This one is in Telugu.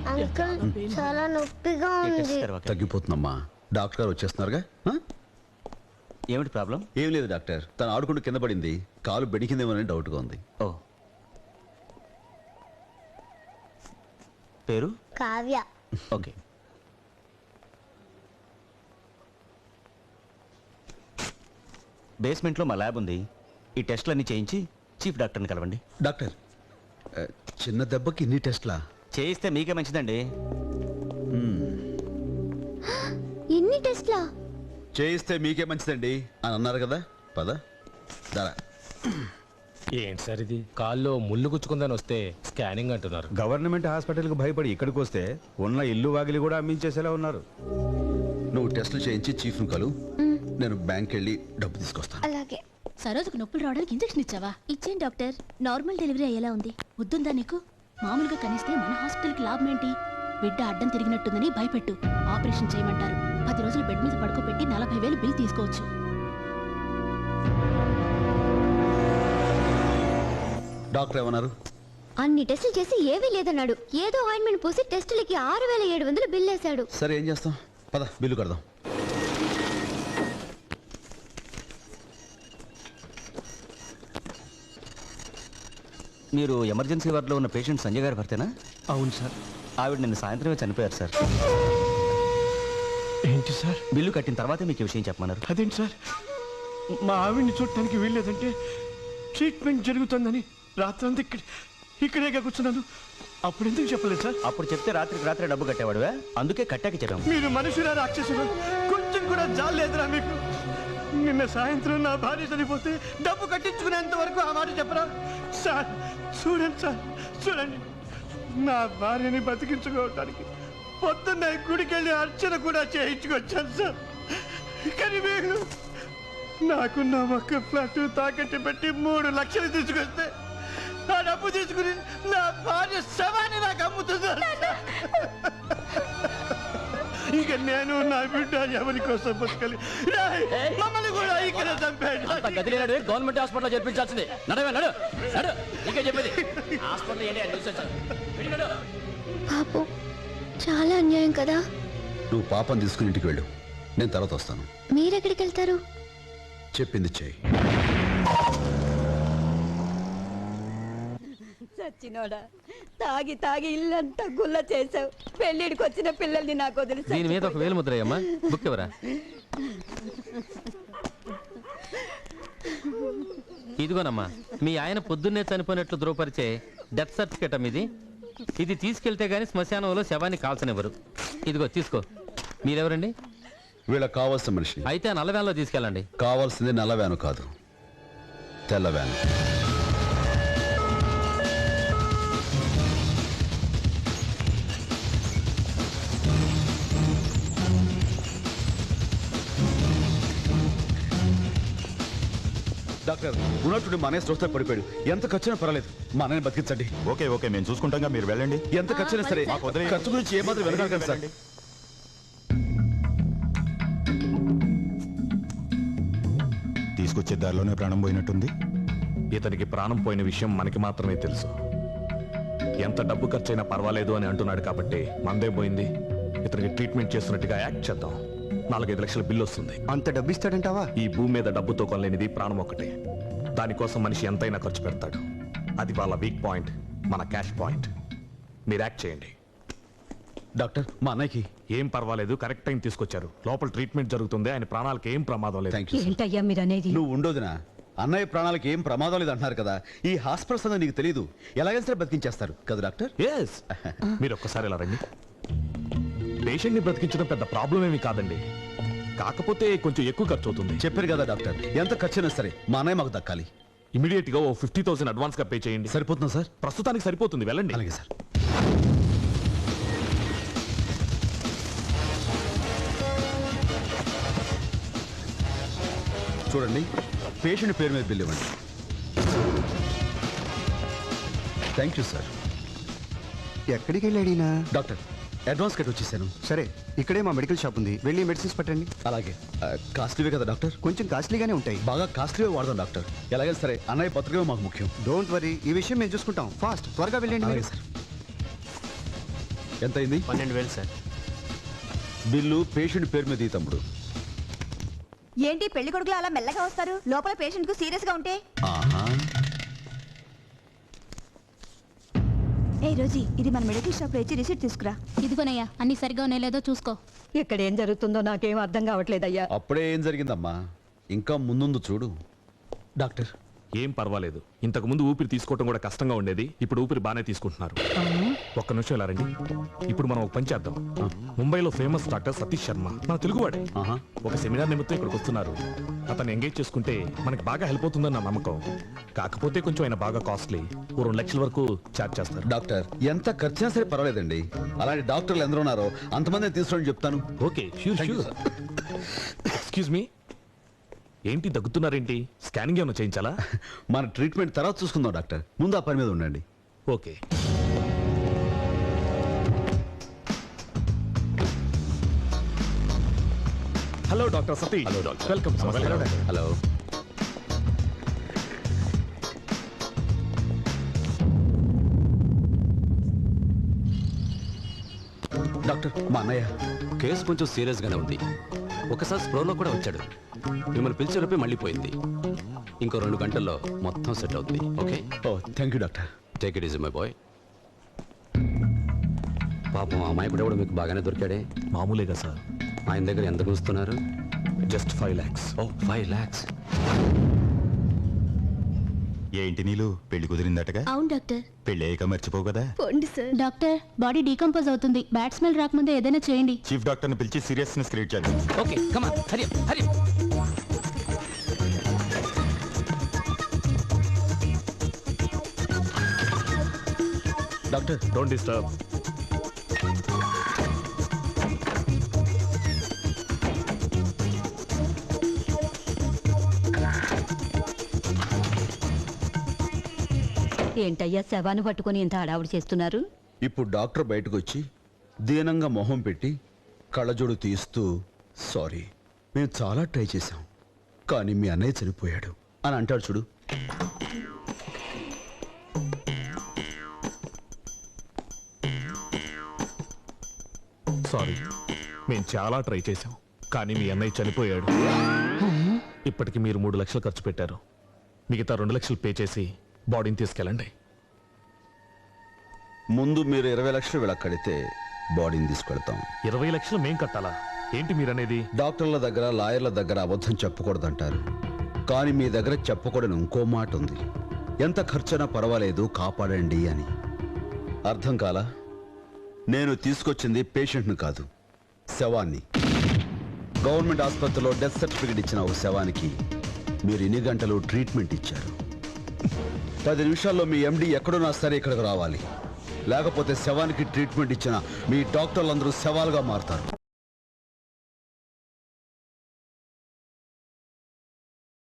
అంకుల్ చాలా నొప్పిగా ఉంది. తగ్గిపోతుందమ్మా. డాక్టర్ గారు వచ్చేస్తున్నారుగా. ఏమిటి ప్రాబ్లం? ఏం లేదు డాక్టర్, తను ఆడుకుంటూ కింద పడింది, కాలు బెడికిందేమోనని డౌట్గా ఉంది. ఓ, పేరు? కావ్య. ఓకే. బేస్మెంట్లో మా ల్యాబ్ ఉంది. ఈ టెస్ట్లన్నీ చేయించి చీఫ్ డాక్టర్ని కలవండి. డాక్టర్, చిన్న దెబ్బకి ఇన్ని టెస్ట్లా? చేయిస్తే మీకే మంచిదండి. ఎన్ని టెస్ట్లా? చేయిస్తే మీకే మంచిదండి అని అన్నారు కదా. పద దరా. ఏంటి సార్ ఇది? కాల్లో ముళ్ళు గుచ్చుకుందని వస్తే స్కానింగ్ అంటున్నారు. గవర్నమెంట్ హాస్పిటల్కి భయపడి ఇక్కడికి వస్తే ఉన్న ఇల్లు వాకిలి కూడా అమ్మించేసేలా ఉన్నారు. నువ్వు టెస్టులు చేయించి చీఫ్ను కలు, నేను బ్యాంక్ వెళ్ళి డబ్బు తీసుకొస్తాను. అలాగే. సరోజుకు నొప్పులు రావడానికి ఇంజెక్షన్ ఇచ్చావా? ఇచ్చేయండి డాక్టర్. నార్మల్ డెలివరీ అయ్యేలా ఉంది. బుద్ధుందా నీకు? మామూలుగా కనిస్తే మన హాస్పిటల్కి లాభం ఏంటి? బిడ్డ అడ్డం తిరిగినట్టుందని భయపెట్టు. ఆపరేషన్ చేయమంటారు. 10 రోజులు బెడ్ మీద పడుకోబెట్టి 40,000 బిల్ తీసుకోవచ్చు. డాక్టర్ ఏమన్నారు? అన్ని టెస్టులు చేసి ఏమీ లేదన్నాడు. ఏదో ఆయింట్మెంట్ పూసి టెస్టులకి 6,700 బిల్ వేశాడు. సరే ఏం చేస్తాం, పద బిల్లు కడదాం. మీరు ఎమర్జెన్సీ వార్డులో ఉన్న పేషెంట్ సంజయ్ గారి భర్తేనా? అవును సార్. ఆవిడ నిన్న సాయంత్రమే చనిపోయారు సార్. ఏంటి సార్? బిల్లు కట్టిన తర్వాతే మీకు విషయం చెప్పమన్నారు. అదేంటి సార్, మా ఆవిడ్ని చూడటానికి వీల్లేదంటే ట్రీట్మెంట్ జరుగుతుందని రాత్రంతా ఇక్కడే కూర్చున్నాను. అప్పుడు ఎందుకు చెప్పలేదు సార్? అప్పుడు చెప్తే రాత్రికి రాత్రి డబ్బు కట్టేవాడువా? అందుకే కట్టాక చెప్పాము. మీరు మనుషులా రాక్షసులు? కొంచెం కూడా జాలేదురా మీకు? నిన్న సాయంత్రం నా భార్య చనిపోతే డబ్బు కట్టించుకునేంత వరకు ఆ మాట చెప్పరా సార్? చూడండి సార్, చూడండి, నా భార్యని బతికించుకోవటానికి పొద్దున్న గుడికెళ్ళి అర్చన కూడా చేయించుకొచ్చాను సార్. కానీ మీరు నాకున్న ఒక్క ఫ్లాట్ తాకట్టు పెట్టి 3 లక్షలు తీసుకొస్తే ఆ డబ్బు తీసుకుని నా భార్య శవాన్ని నాకు అమ్ముతున్నారు. ఇక నేను నా బిడ్డ ఎవరి కోసం బతకాలి? మమ్మల్ని కూడా ఇక్కడ చంపాడు. Government hospital చేర్పించాల్సింది. నడవే నడు నడు. ఇంకే చెప్పేది హాస్పిటల్ పాపం, చాలా అన్యాయం కదా. నువ్వు పాపం తీసుకుని ఇంటికి వెళ్ళు, నేను తర్వాత వస్తాను. మీరెక్కడికి వెళ్తారు? చెప్పింది చెయ్యి. సచ్చినోడా, తాగి తాగి ఇల్లంతా గుల్ల చేసావు. పెళ్ళిడికి వచ్చిన పిల్లల్ని నాకు వదిలి దీని మీద ఒక వేలు ముద్రయ్యమ్మా. బుక్ ఎవరా? ఇదిగోనమ్మా, మీ ఆయన పొద్దున్నే చనిపోయినట్లు ధృవపరిచే డెత్ సర్టిఫికేట్ ఇది. ఇది తీసుకెళ్తే గానీ శ్మశానంలో శవాన్ని కాల్చనివ్వరు. ఇదిగో తీసుకో. మీరెవరండి? వీళ్ళకి కావాల్సిన మనిషి. అయితే నల్ల వ్యాన్లో తీసుకెళ్ళండి. కావాల్సింది నల్ల వ్యాను కాదు, తెల్ల వ్యాను. డాక్టర్, ఉన్నట్టుండి మా అన్నయ్య చూస్తే పడిపోయాడు. ఎంత ఖర్చునా పర్వాలేదు, మా అన్నయ్యని బతికించండి. ఓకే ఓకే, మేము చూసుకుంటాం, మీరు వెళ్ళండి. ఎంత ఖర్చునా సరే, ఖర్చు గురించి ఏమాత్రం వెనకాడకండి సార్. తీసుకొచ్చే దారిలోనే ప్రాణం పోయినట్టుంది. ఇతనికి ప్రాణం పోయిన విషయం మనకి మాత్రమే తెలుసు. ఎంత డబ్బు ఖర్చైనా పర్వాలేదు అని అంటున్నాడు కాబట్టి మందే పోయింది. ఇతనికి ట్రీట్మెంట్ చేస్తున్నట్టుగా యాక్ట్ చేద్దాం. 4-5 లక్షల బిల్లు వస్తుంది. అంత డబ్బు ఇస్తాడంటావా? ఈ భూమి మీద డబ్బుతో కొనలేనిది ప్రాణం ఒకటే. దానికోసం మనిషి ఎంతైనా ఖర్చు పెడతాడు. అది వాళ్ళ వీక్ పాయింట్, మన క్యాష్ పాయింట్. మీరు యాక్ట్ చేయండి. డాక్టర్, మా అన్నయ్యకి ఏం పర్వాలేదు, కరెక్ట్ టైం తీసుకొచ్చారు. లోపల ట్రీట్మెంట్ జరుగుతుంది. ఆయన ప్రాణాలకు ఏం ప్రమాదం లేదు. ఏంటయ్యా మీరు అనేది? నువ్వు ఉండోదినా, అన్నయ్య ప్రాణాలకు ఏం ప్రమాదం లేదు అంటున్నారు కదా. ఈ హాస్పిటల్ సంగతి నీకు తెలీదు. ఎలాగైనా సరే బతికించేస్తారు కదా డాక్టర్. మీరు ఒక్కసారి ఇలా రండి. పేషెంట్ ని బ్రతికించడం పెద్ద ప్రాబ్లం ఏమి కాదండి. కాకపోతే కొంచెం ఎక్కువ ఖర్చు అవుతుంది. చెప్పారు కదా డాక్టర్, ఎంత ఖర్చైనా సరే మా అన్నయ్య మాకు దక్కాలి. ఇమీడియట్ గా 50,000 అడ్వాన్స్ గా పే చేయండి. సరిపోతుందా సార్? ప్రస్తుతానికి సరిపోతుంది, వెళ్ళండి. అలాగే సార్. చూడండి, పేషెంట్ పేరు మీద బిల్ ఇవ్వండి. Thank you sir. ఎక్కడికి వెళ్ళాడినా? డాక్టర్, అడ్వాన్స్ కట్ వచ్చేసాను. సరే, ఇక్కడే మా మెడికల్ షాప్ ఉంది, వెళ్ళి మెడిసిన్స్ పట్టండి. అలాగే. కాస్ట్లీవే కదా డాక్టర్? కొంచెం కాస్ట్లీగానే ఉంటాయి. బాగా కాస్ట్లీవే వాడదాం డాక్టర్. ఎలాగైనా సరే అన్నయ్య పత్రిక మాకు ముఖ్యం. డోంట్ వరీ, ఈ విషయం మేము చూసుకుంటాం. ఫాస్ట్, త్వరగా వెళ్ళండి. అలాగే సార్. ఎంత అయింది? 12,000 సార్. బిల్లు పేషెంట్ పేరు మీద ఈ తమ్ముడు. ఏంటి పెళ్లి కొడుకులు అలా మెల్లగా వస్తారు? లోపల పేషెంట్ కు సీరియస్ గా ఉంటే. ఆహా. ఏ రోజీ, ఇది మన మెడికల్ షాప్ లో ఇచ్చి రిసిప్ట్ తీసుకురా. ఇదిగోనయ్యా, అన్ని సరిగా ఉన్నాయో లేదో చూసుకో. ఇక్కడ ఏం జరుగుతుందో నాకేం అర్థం కావట్లేదయ్యా. అప్పుడే ఏం జరిగిందమ్మా, ఇంకా ముందు చూడు. డాక్టర్, ఏం పర్వాలేదు. ఇంతకు ముందు ఊపిరి తీసుకోవటం కూడా కష్టంగా ఉండేది, ఇప్పుడు ఊపిరి బాగానే తీసుకుంటున్నారు. ఒక్క నిమిషం ఇలా రండి. ఇప్పుడు మనం ఒక పని చేద్దాం. ముంబైలో ఫేమస్ డాక్టర్ సతీష్ శర్మ, మన తెలుగువాడే, ఒక సెమినార్ నిమిత్తం ఇక్కడికి వస్తున్నారు. అతను ఎంగేజ్ చేసుకుంటే మనకి బాగా హెల్ప్ అవుతుందని నా నమ్మకం. కాకపోతే కొంచెం ఆయన బాగా కాస్ట్లీ, 2 లక్షల వరకు ఛార్జ్ చేస్తారు. డాక్టర్, ఎంత ఖర్చైనా సరే పర్వాలేదండి. అలాంటి డాక్టర్లు ఎందరో ఉన్నారో అంతమంది తీసుకుని చెప్తాను. Okay, sure sure. Excuse me, ఏంటి దగ్గుతున్నారేంటి? స్కానింగ్ ఏమైనా చేయించాలా? మన ట్రీట్మెంట్ తర్వాత చూసుకుందాం డాక్టర్, ముందు ఆ పని మీద ఉండండి. Okay. Hello doctor Satish. Hello doctor, welcome. Hello. Doctor, మా అన్నయ్య కేసు కొంచెం సీరియస్ గానే ఉంది. ఒకసారి స్ప్రోలో కూడా వచ్చాడు. మిమ్మల్ని పిలిచేలోపే మళ్ళీ పోయింది. ఇంకో 2 గంటల్లో మొత్తం సెట్ అవుతుంది. Okay. Oh, thank you doctor. Take it easy my boy. పాపం ఆ అమ్మాయి కూడా మీకు బాగానే దొరికాడే. మామూలేగా సార్. ఆయన దగ్గర ఎంత చూస్తున్నారు? Just 5 lakhs. ఓ, 5 lakhs. ఏంటి నీళ్ళు, పెళ్లి కుదిరిందటగా? అవును డాక్టర్. పెళ్లి అయ్యాక మర్చిపోవు కదా. డాక్టర్, బాడీ డీకంపోజ్ అవుతుంది. బ్యాడ్ స్మెల్ రాకముందే ఏదైనా చేయండి. చీఫ్ డాక్టర్ ని పిలిచి సీరియస్నెస్ క్రియేట్ చేద్దాం. Okay, come on, Hari Hari. Doctor, don't disturb. ఏంటయ్యా శవాన్ని పట్టుకుని ఇంత హడావుడి చేస్తున్నారు? ఇప్పుడు డాక్టర్ బయటకు వచ్చి దీనంగా మొహం పెట్టి కళ్ళజోడు తీస్తూ, సారీ, మేము చాలా ట్రై చేశాం, కానీ మీ అన్నయ్య చనిపోయాడు అని అంటాడు చూడు. సారీ, మేము చాలా ట్రై చేశాం, కానీ మీ అన్నయ్య చనిపోయాడు. ఇప్పటికి మీరు 3 లక్షలు ఖర్చు పెట్టారు. మిగతా 2 లక్షలు పే చేసి బాడీని తీసుకెళ్ళండి. ముందు మీరు 20 లక్షలు వీళ్ళకి కడితే బాడీని తీసుకెళ్తాం. 20 లక్షలు మేం కట్టాలా? ఏంటి మీరనేది? డాక్టర్ల దగ్గర, లాయర్ల దగ్గర అబద్ధం చెప్పకూడదంటారు, కానీ మీ దగ్గర చెప్పకూడని ఇంకో మాట ఉంది. ఎంత ఖర్చైనా పర్వాలేదు, కాపాడండి అని. అర్థం కాలా? నేను తీసుకొచ్చింది పేషెంట్ను కాదు, శవాన్ని. గవర్నమెంట్ ఆసుపత్రిలో డెత్ సర్టిఫికెట్ ఇచ్చిన ఒక శవానికి మీరు ఇన్ని గంటలు ట్రీట్మెంట్ ఇచ్చారు. 10 నిమిషాల్లో మీ ఎండి ఎక్కడున్నా సరే ఇక్కడికి రావాలి, లేకపోతే శవానికి ట్రీట్మెంట్ ఇచ్చిన మీ డాక్టర్లందరూ శవాలుగా మారుతారు.